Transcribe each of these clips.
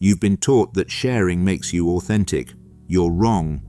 You've been taught that sharing makes you authentic. You're wrong.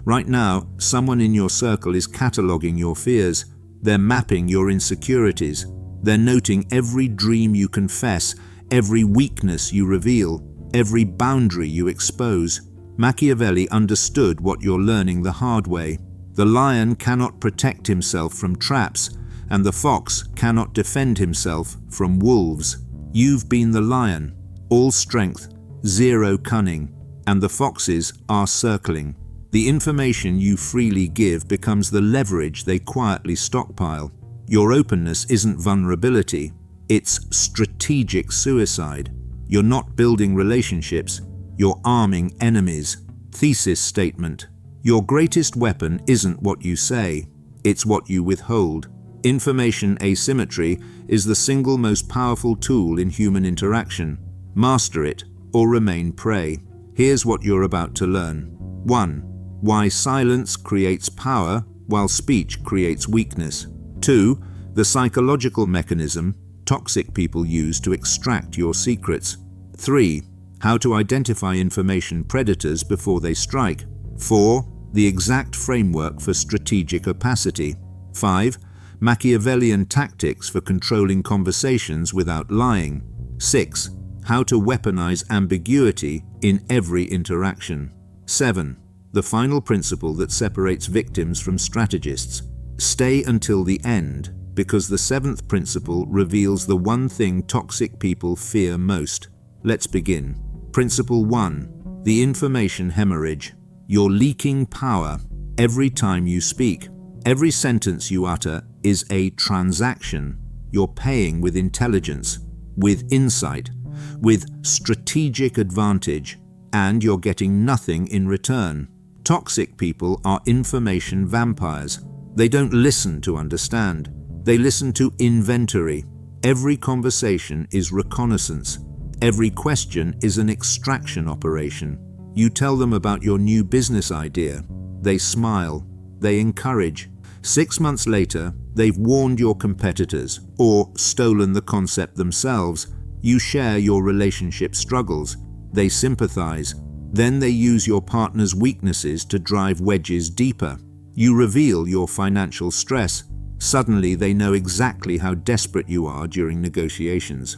Right now, someone in your circle is cataloging your fears. They're mapping your insecurities. They're noting every dream you confess, every weakness you reveal, every boundary you expose. Machiavelli understood what you're learning the hard way. The lion cannot protect himself from traps, and the fox cannot defend himself from wolves. You've been the lion, all strength, zero cunning, and the foxes are circling. The information you freely give becomes the leverage they quietly stockpile. Your openness isn't vulnerability, it's strategic suicide. You're not building relationships, you're arming enemies. Thesis statement: your greatest weapon isn't what you say, it's what you withhold. Information asymmetry is the single most powerful tool in human interaction. Master it or remain prey. Here's what you're about to learn. 1. Why silence creates power while speech creates weakness. 2. The psychological mechanism toxic people use to extract your secrets. 3. How to identify information predators before they strike. 4. The exact framework for strategic opacity. 5. Machiavellian tactics for controlling conversations without lying. 6. How to weaponize ambiguity in every interaction. 7. The final principle that separates victims from strategists. Stay until the end, because the 7th principle reveals the one thing toxic people fear most. Let's begin. Principle 1. The information hemorrhage. You're leaking power every time you speak. Every sentence you utter is a transaction. You're paying with intelligence, with insight, with strategic advantage, and you're getting nothing in return. Toxic people are information vampires. They don't listen to understand. They listen to inventory. Every conversation is reconnaissance. Every question is an extraction operation. You tell them about your new business idea. They smile. They encourage. 6 months later, they've warned your competitors or stolen the concept themselves. You share your relationship struggles. They sympathize. Then they use your partner's weaknesses to drive wedges deeper. You reveal your financial stress. Suddenly, they know exactly how desperate you are during negotiations.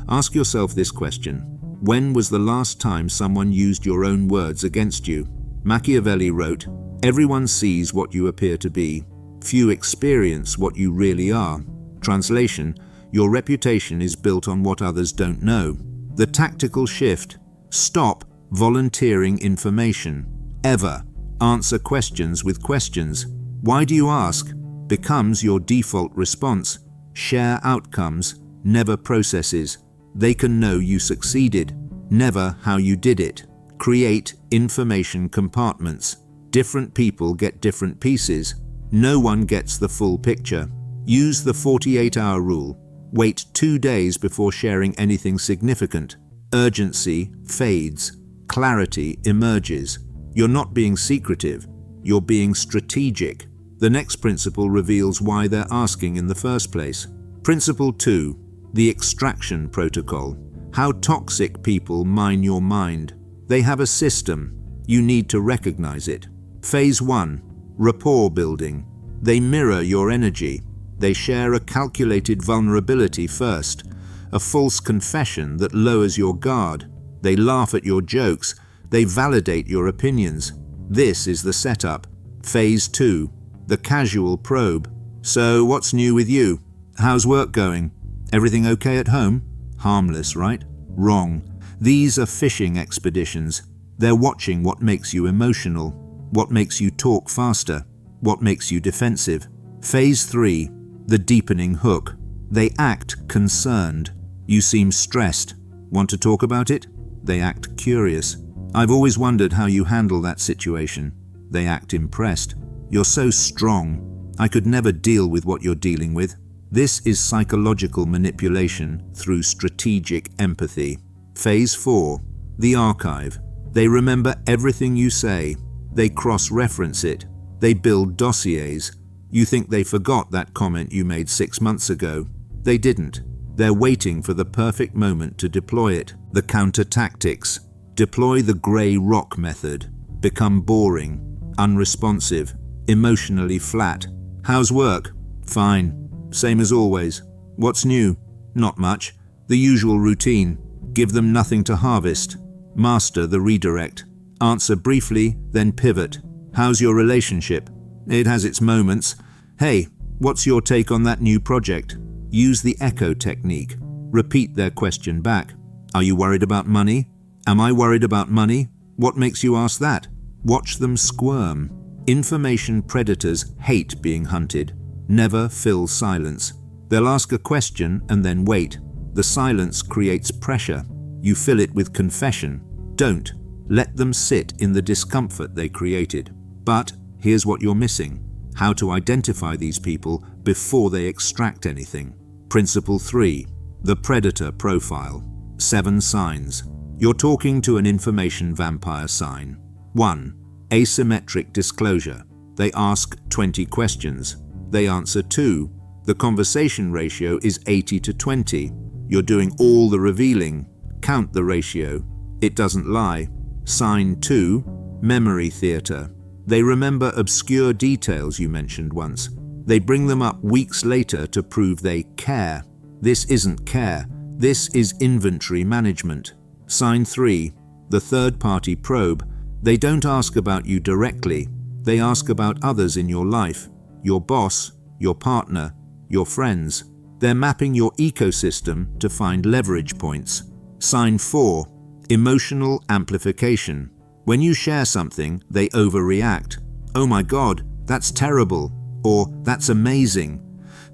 Ask yourself this question: when was the last time someone used your own words against you? Machiavelli wrote, "Everyone sees what you appear to be. Few experience what you really are." Translation: your reputation is built on what others don't know. The tactical shift: stop volunteering information. Ever answer questions with questions. Why do you ask? Becomes your default response. Share outcomes, never processes. They can know you succeeded, never how you did it. Create information compartments. Different people get different pieces. No one gets the full picture. Use the 48-hour rule. Wait 2 days before sharing anything significant. Urgency fades. Clarity emerges. You're not being secretive. You're being strategic. The next principle reveals why they're asking in the first place. Principle 2. The extraction protocol. How toxic people mine your mind. They have a system. You need to recognize it. Phase 1. Rapport building. They mirror your energy. They share a calculated vulnerability first, a false confession that lowers your guard. They laugh at your jokes. They validate your opinions. This is the setup. Phase 2. The casual probe. So, what's new with you? How's work going? Everything okay at home? Harmless, right? Wrong. These are fishing expeditions. They're watching what makes you emotional, what makes you talk faster, what makes you defensive. Phase 3. The deepening hook. They act concerned. You seem stressed. Want to talk about it? They act curious. I've always wondered how you handle that situation. They act impressed. You're so strong. I could never deal with what you're dealing with. This is psychological manipulation through strategic empathy. Phase 4. The archive. They remember everything you say. They cross-reference it. They build dossiers. You think they forgot that comment you made 6 months ago. They didn't. They're waiting for the perfect moment to deploy it. The counter tactics. Deploy the grey rock method. Become boring, unresponsive, emotionally flat. How's work? Fine. Same as always. What's new? Not much. The usual routine. Give them nothing to harvest. Master the redirect. Answer briefly, then pivot. How's your relationship? It has its moments. Hey, what's your take on that new project? Use the echo technique. Repeat their question back. Are you worried about money? Am I worried about money? What makes you ask that? Watch them squirm. Information predators hate being hunted. Never fill silence. They'll ask a question and then wait. The silence creates pressure. You fill it with confession. Don't. Let them sit in the discomfort they created. But here's what you're missing: how to identify these people before they extract anything. Principle 3. The predator profile. 7 signs. You're talking to an information vampire sign. 1. Asymmetric disclosure. They ask 20 questions. They answer 2. The conversation ratio is 80 to 20. You're doing all the revealing. Count the ratio. It doesn't lie. Sign 2. Memory theater. They remember obscure details you mentioned once. They bring them up weeks later to prove they care. This isn't care. This is inventory management. Sign 3. The third-party probe. They don't ask about you directly. They ask about others in your life. Your boss, your partner, your friends. They're mapping your ecosystem to find leverage points. Sign 4. Emotional amplification. When you share something, they overreact. Oh my God, that's terrible. Or that's amazing.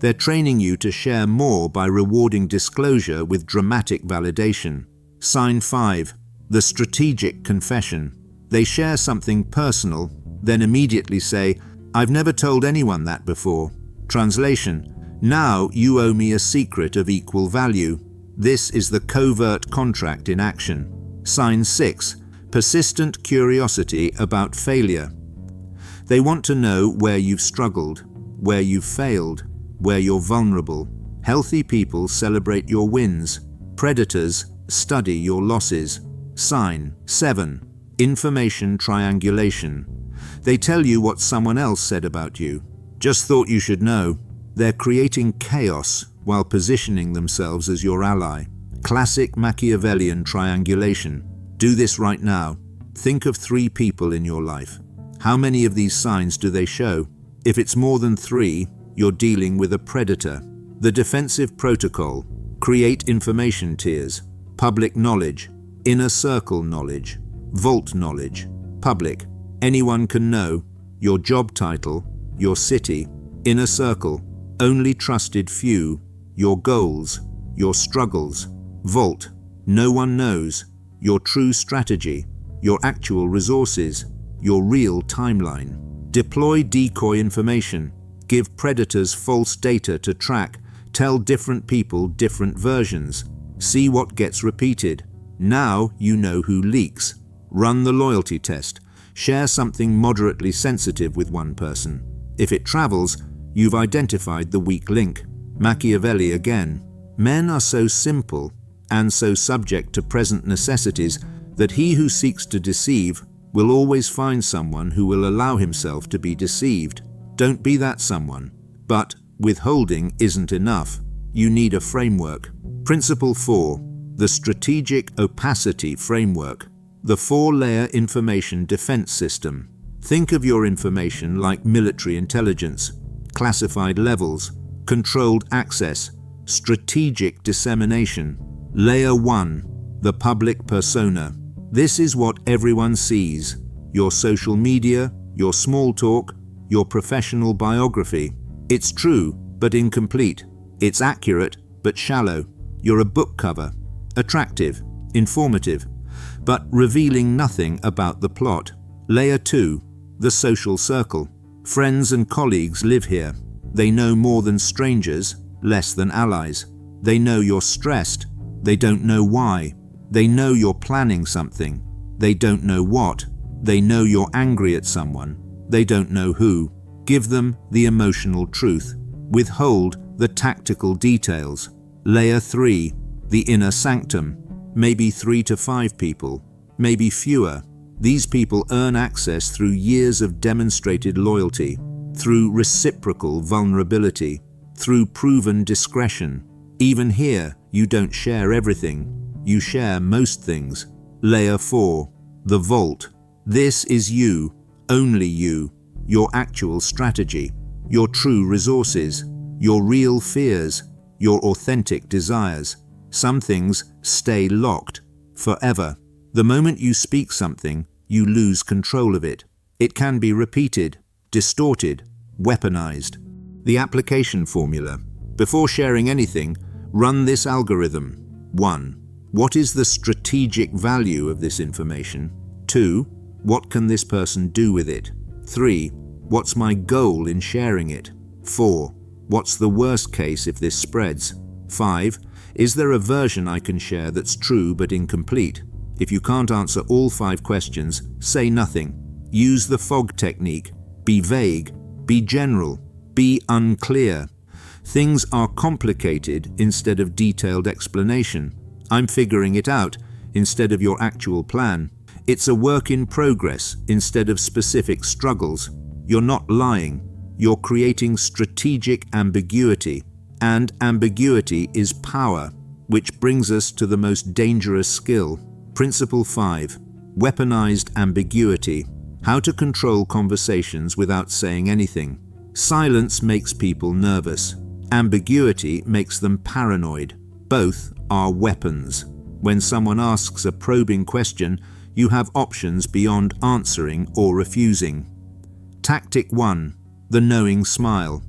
They're training you to share more by rewarding disclosure with dramatic validation. Sign 5. The strategic confession. They share something personal, then immediately say, I've never told anyone that before. Translation: now you owe me a secret of equal value. This is the covert contract in action. Sign 6. Persistent curiosity about failure. They want to know where you've struggled, where you've failed, where you're vulnerable. Healthy people celebrate your wins. Predators study your losses. Sign 7. Information triangulation. They tell you what someone else said about you. Just thought you should know. They're creating chaos while positioning themselves as your ally. Classic Machiavellian triangulation. Do this right now. Think of 3 people in your life. How many of these signs do they show? If it's more than 3, you're dealing with a predator. The defensive protocol. Create information tiers. Public knowledge. Inner circle knowledge. Vault knowledge. Public. Anyone can know. Your job title. Your city. Inner circle. Only trusted few. Your goals. Your struggles. Vault. No one knows. Your true strategy. Your actual resources. Your real timeline. Deploy decoy information. Give predators false data to track. Tell different people different versions. See what gets repeated. Now you know who leaks. Run the loyalty test. Share something moderately sensitive with one person. If it travels, you've identified the weak link. Machiavelli again. Men are so simple and so subject to present necessities that he who seeks to deceive will always find someone who will allow himself to be deceived. Don't be that someone. But withholding isn't enough. You need a framework. Principle 4. The strategic opacity framework. The 4-layer information defense system. Think of your information like military intelligence. Classified levels. Controlled access. Strategic dissemination. Layer 1. The public persona. This is what everyone sees. Your social media, your small talk, your professional biography. It's true, but incomplete. It's accurate, but shallow. You're a book cover. Attractive, informative, but revealing nothing about the plot. Layer 2. The social circle. Friends and colleagues live here. They know more than strangers, less than allies. They know you're stressed. They don't know why. They know you're planning something. They don't know what. They know you're angry at someone. They don't know who. Give them the emotional truth. Withhold the tactical details. Layer 3. The inner sanctum. Maybe 3 to 5 people. maybe fewer. These people earn access through years of demonstrated loyalty, through reciprocal vulnerability, through proven discretion. Even here, you don't share everything. You share most things. Layer 4. The vault. This is you, only you, your actual strategy, your true resources, your real fears, your authentic desires. Some things stay locked forever. The moment you speak something, you lose control of it. It can be repeated, distorted, weaponized. The application formula. Before sharing anything, run this algorithm. 1. What is the strategic value of this information? 2. What can this person do with it? 3. What's my goal in sharing it? 4. What's the worst case if this spreads? 5. Is there a version I can share that's true but incomplete? If you can't answer all 5 questions, say nothing. Use the fog technique. Be vague. Be general. Be unclear. Things are complicated instead of detailed explanation. I'm figuring it out instead of your actual plan. It's a work in progress instead of specific struggles. You're not lying. You're creating strategic ambiguity. And ambiguity is power, which brings us to the most dangerous skill. Principle 5. Weaponized ambiguity. How to control conversations without saying anything. Silence makes people nervous. Ambiguity makes them paranoid. Both are weapons. When someone asks a probing question, you have options beyond answering or refusing. Tactic 1. The knowing smile.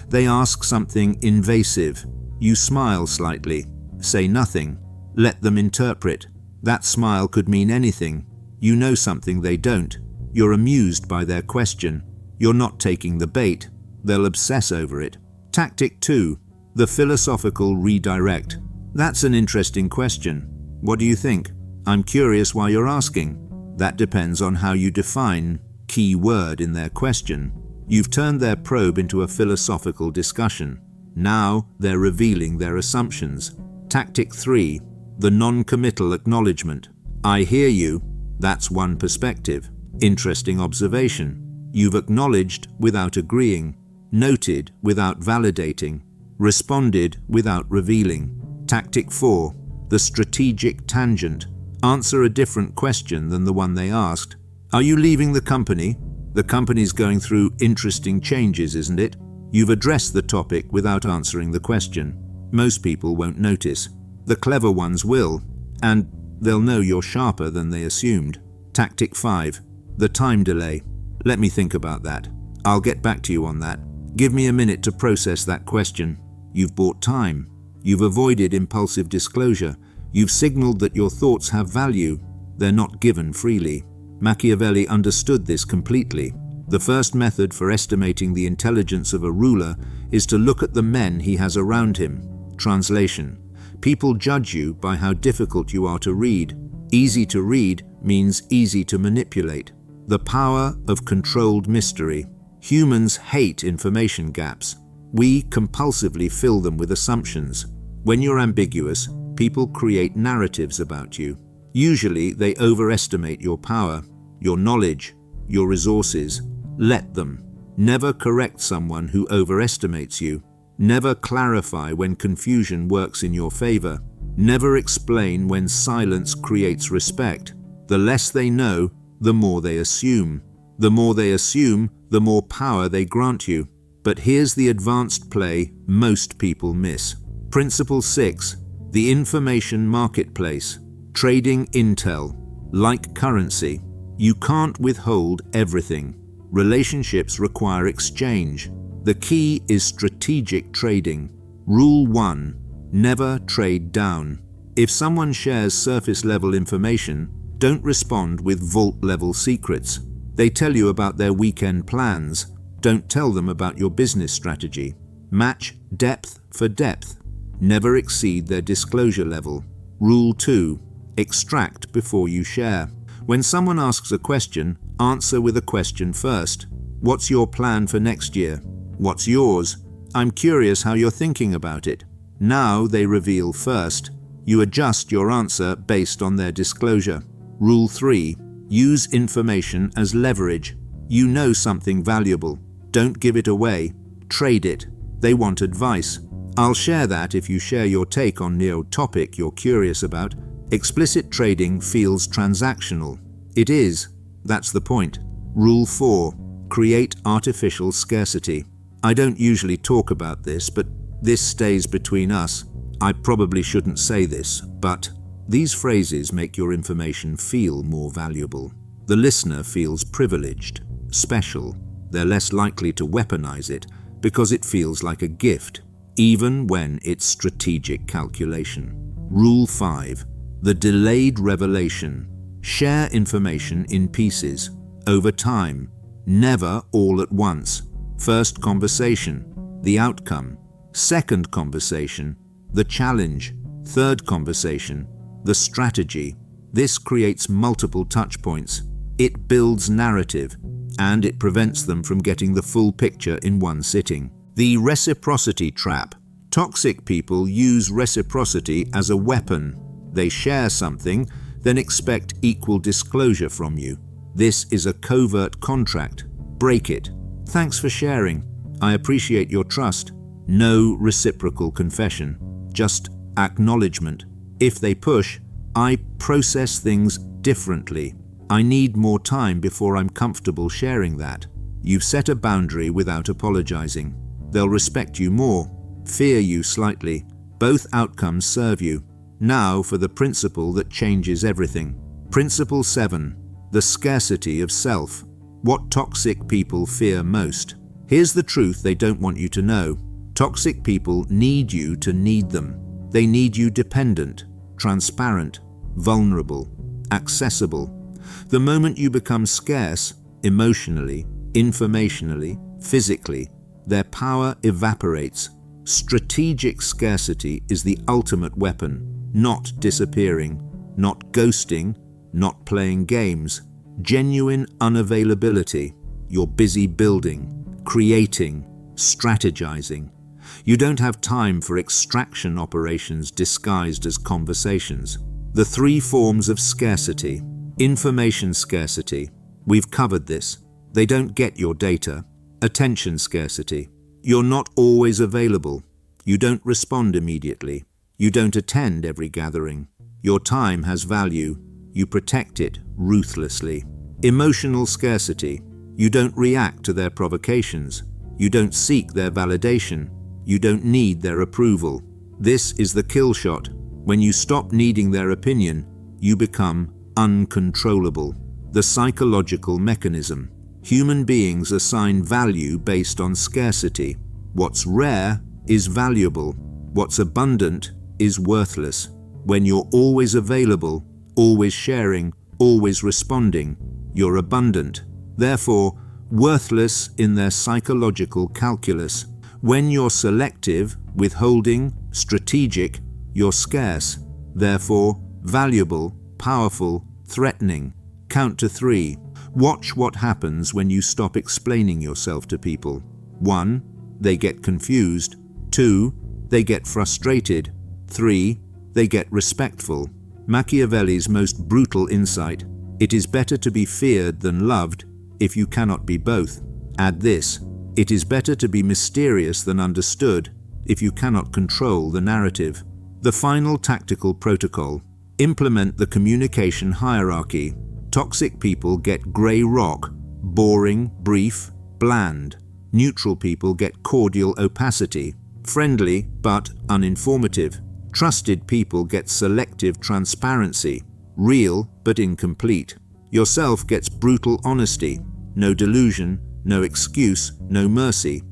They ask something invasive. You smile slightly. Say nothing. Let them interpret. That smile could mean anything. You know something they don't. You're amused by their question. You're not taking the bait. They'll obsess over it. Tactic 2. The philosophical redirect. That's an interesting question. What do you think? I'm curious why you're asking. That depends on how you define key word in their question. You've turned their probe into a philosophical discussion. Now they're revealing their assumptions. Tactic 3. The non-committal acknowledgement. I hear you. That's one perspective. Interesting observation. You've acknowledged without agreeing, noted without validating, responded without revealing. Tactic 4. The strategic tangent. Answer a different question than the one they asked. Are you leaving the company? The company's going through interesting changes, isn't it? You've addressed the topic without answering the question. Most people won't notice. The clever ones will, and they'll know you're sharper than they assumed. Tactic 5. The time delay. Let me think about that. I'll get back to you on that. Give me a minute to process that question. You've bought time. You've avoided impulsive disclosure. You've signaled that your thoughts have value. They're not given freely. Machiavelli understood this completely. The first method for estimating the intelligence of a ruler is to look at the men he has around him. Translation. People judge you by how difficult you are to read. Easy to read means easy to manipulate. The power of controlled mystery. Humans hate information gaps. We compulsively fill them with assumptions. When you're ambiguous, people create narratives about you. Usually, they overestimate your power, your knowledge, your resources. Let them. Never correct someone who overestimates you. Never clarify when confusion works in your favor. Never explain when silence creates respect. The less they know, the more they assume. The more they assume, the more power they grant you. But here's the advanced play most people miss. Principle 6. The information marketplace. Trading intel. Like currency. You can't withhold everything. Relationships require exchange. The key is strategic trading. Rule 1. Never trade down. If someone shares surface-level information, don't respond with vault-level secrets. They tell you about their weekend plans. Don't tell them about your business strategy. Match depth for depth. Never exceed their disclosure level. Rule 2. Extract before you share. When someone asks a question, answer with a question first. What's your plan for next year? What's yours? I'm curious how you're thinking about it. Now they reveal first. You adjust your answer based on their disclosure. Rule 3. Use information as leverage. You know something valuable. Don't give it away. Trade it. They want advice. I'll share that if you share your take on the topic you're curious about. Explicit trading feels transactional. It is. That's the point. Rule 4. Create artificial scarcity. I don't usually talk about this, but this stays between us. I probably shouldn't say this, but these phrases make your information feel more valuable. The listener feels privileged, special. They're less likely to weaponize it because it feels like a gift, even when it's strategic calculation. Rule 5. The delayed revelation. Share information in pieces, over time, never all at once. First conversation, the outcome. Second conversation, the challenge. Third conversation, the strategy. This creates multiple touch points. It builds narrative, and it prevents them from getting the full picture in one sitting. The reciprocity trap. Toxic people use reciprocity as a weapon. They share something, then expect equal disclosure from you. This is a covert contract. Break it. Thanks for sharing. I appreciate your trust. No reciprocal confession, just acknowledgement. If they push, I process things differently. I need more time before I'm comfortable sharing that. You've set a boundary without apologizing. They'll respect you more, fear you slightly. Both outcomes serve you. Now for the principle that changes everything. Principle 7. The scarcity of self. What toxic people fear most. Here's the truth they don't want you to know. Toxic people need you to need them. They need you dependent, transparent, vulnerable, accessible. The moment you become scarce, emotionally, informationally, physically, their power evaporates. Strategic scarcity is the ultimate weapon. Not disappearing, not ghosting, not playing games. Genuine unavailability. You're busy building, creating, strategizing. You don't have time for extraction operations disguised as conversations. The 3 forms of scarcity. Information scarcity. We've covered this. They don't get your data. Attention scarcity. You're not always available. You don't respond immediately. You don't attend every gathering. Your time has value. You protect it ruthlessly. Emotional scarcity. You don't react to their provocations. You don't seek their validation. You don't need their approval. This is the kill shot. When you stop needing their opinion, you become uncontrollable. The psychological mechanism. Human beings assign value based on scarcity. What's rare is valuable. What's abundant is worthless. When you're always available, always sharing, always responding, you're abundant. Therefore, worthless in their psychological calculus. When you're selective, withholding, strategic, you're scarce. Therefore, valuable, powerful, threatening. Count to 3. Watch what happens when you stop explaining yourself to people. 1. They get confused. 2. They get frustrated. 3. They get respectful. Machiavelli's most brutal insight. It is better to be feared than loved if you cannot be both. Add this. It is better to be mysterious than understood if you cannot control the narrative. The final tactical protocol. Implement the communication hierarchy. Toxic people get grey rock, boring, brief, bland. Neutral people get cordial opacity, friendly but uninformative. Trusted people get selective transparency, real but incomplete. Yourself gets brutal honesty, no delusion, no excuse, no mercy.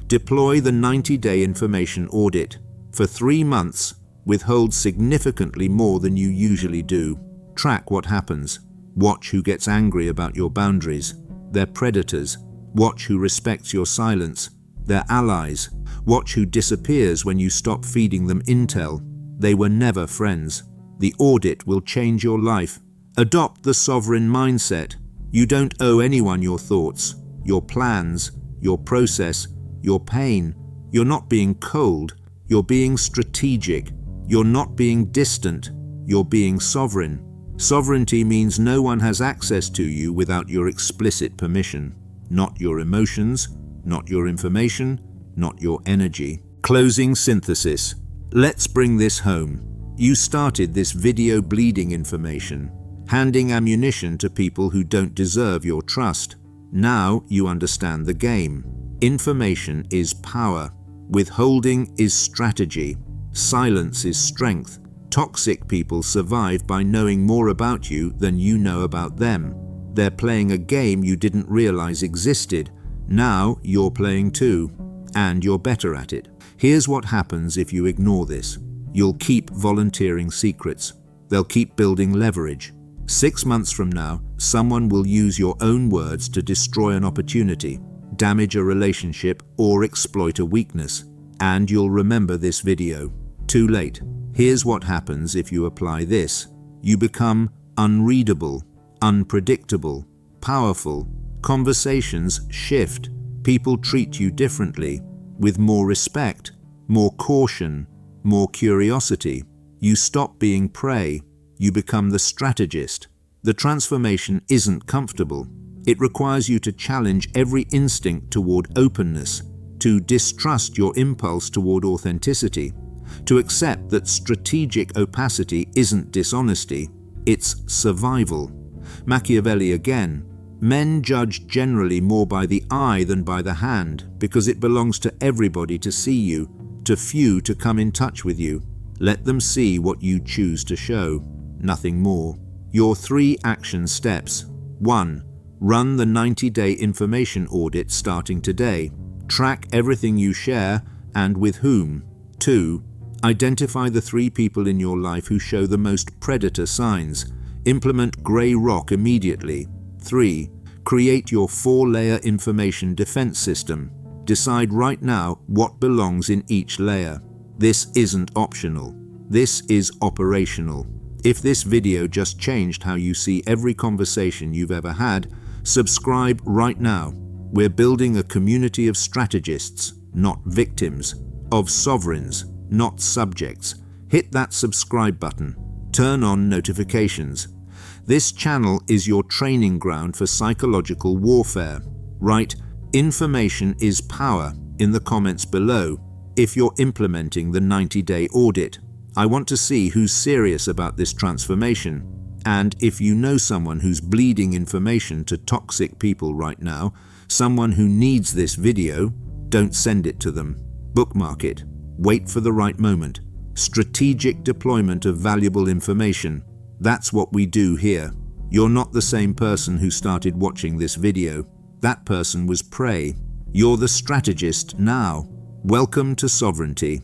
Deploy the 90-day information audit. For 3 months, withhold significantly more than you usually do. Track what happens. Watch who gets angry about your boundaries. They're predators. Watch who respects your silence. They're allies. Watch who disappears when you stop feeding them intel. They were never friends. The audit will change your life. Adopt the sovereign mindset. You don't owe anyone your thoughts, your plans, your process, your pain. You're not being cold. You're being strategic. You're not being distant. You're being sovereign. Sovereignty means no one has access to you without your explicit permission. Not your emotions, not your information, not your energy. Closing synthesis. Let's bring this home. You started this video bleeding information, handing ammunition to people who don't deserve your trust. Now you understand the game. Information is power. Withholding is strategy. Silence is strength. Toxic people survive by knowing more about you than you know about them. They're playing a game you didn't realize existed. Now you're playing too, and you're better at it. Here's what happens if you ignore this. You'll keep volunteering secrets. They'll keep building leverage. 6 months from now, someone will use your own words to destroy an opportunity, damage a relationship, or exploit a weakness. And you'll remember this video. Too late. Here's what happens if you apply this. You become unreadable, unpredictable, powerful. Conversations shift. People treat you differently, with more respect, more caution, more curiosity. You stop being prey. You become the strategist. The transformation isn't comfortable. It requires you to challenge every instinct toward openness, to distrust your impulse toward authenticity, to accept that strategic opacity isn't dishonesty, it's survival. Machiavelli again. Men judge generally more by the eye than by the hand because it belongs to everybody to see you, to few to come in touch with you. Let them see what you choose to show, nothing more. Your 3 action steps. 1. Run the 90-day information audit starting today. Track everything you share and with whom. 2. Identify the 3 people in your life who show the most predator signs. Implement grey rock immediately. 3. Create your 4-layer information defense system. Decide right now what belongs in each layer. This isn't optional. This is operational. If this video just changed how you see every conversation you've ever had, subscribe right now. We're building a community of strategists, not victims, of sovereigns, not subjects. Hit that subscribe button. Turn on notifications. This channel is your training ground for psychological warfare. Write "Information is power" in the comments below if you're implementing the 90-day audit. I want to see who's serious about this transformation. And if you know someone who's bleeding information to toxic people right now, someone who needs this video, don't send it to them. Bookmark it. Wait for the right moment. Strategic deployment of valuable information. That's what we do here. You're not the same person who started watching this video. That person was prey. You're the strategist now. Welcome to sovereignty.